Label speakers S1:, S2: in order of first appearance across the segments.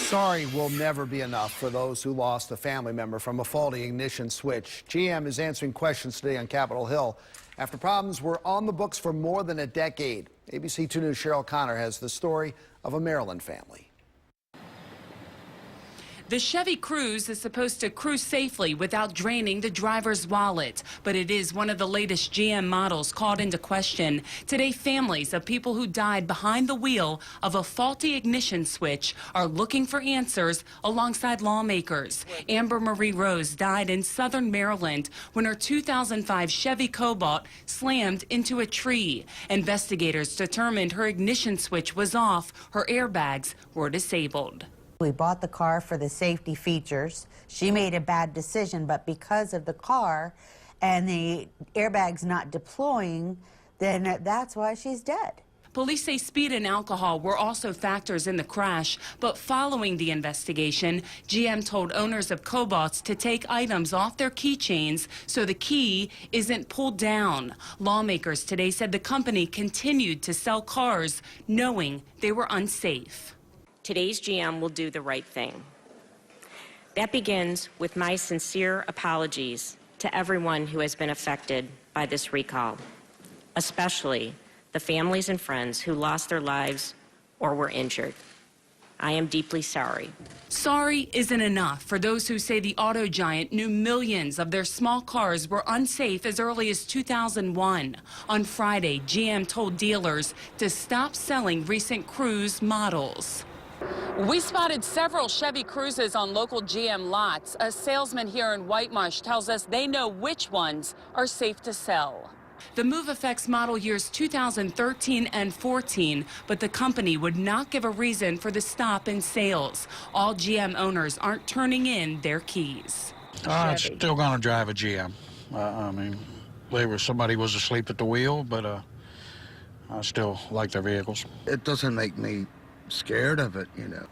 S1: Sorry will never be enough for those who lost a family member from a faulty ignition switch. GM is answering questions today on Capitol Hill after problems were on the books for more than a decade. ABC 2 News' Cheryl Connor has the story of a Maryland family.
S2: The Chevy Cruze is supposed to cruise safely without draining the driver's wallet, but it is one of the latest GM models called into question. Today, families of people who died behind the wheel of a faulty ignition switch are looking for answers alongside lawmakers. Amber Marie Rose died in southern Maryland when her 2005 Chevy Cobalt slammed into a tree. Investigators determined her ignition switch was off. Her airbags were disabled.
S3: We bought the car for the safety features. She made a bad decision, but because of the car and the airbags not deploying, then that's why she's dead.
S2: Police say speed and alcohol were also factors in the crash, but following the investigation, GM told owners of Cobalts to take items off their keychains so the key isn't pulled down. Lawmakers today said the company continued to sell cars knowing they were unsafe.
S4: Today's GM will do the right thing. That begins with my sincere apologies to everyone who has been affected by this recall, especially the families and friends who lost their lives or were injured. I am deeply sorry.
S2: Sorry isn't enough for those who say the auto giant knew millions of their small cars were unsafe as early as 2001. On Friday, GM told dealers to stop selling recent Cruze models. We spotted several Chevy Cruzes on local GM lots. A salesman here in White Marsh tells us they know which ones are safe to sell. The move affects model years 2013 and 14, but the company would not give a reason for the stop in sales. All GM owners aren't turning in their keys.
S5: I'm still going to drive a GM. I mean, somebody was asleep at the wheel, but I still like their vehicles.
S6: It doesn't make me scared of it, you know.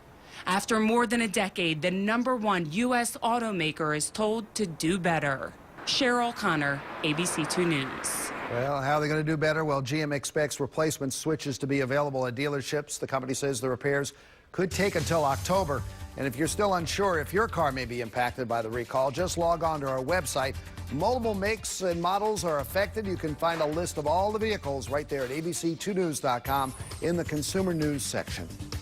S2: After more than a decade, the #1 U.S. automaker is told to do better. Cheryl Connor, ABC 2 News.
S1: Well, how are they going to do better? Well, GM expects replacement switches to be available at dealerships. The company says the repairs could take until October. And if you're still unsure if your car may be impacted by the recall, just log on to our website. Multiple makes and models are affected. You can find a list of all the vehicles right there at abc2news.com in the Consumer News section.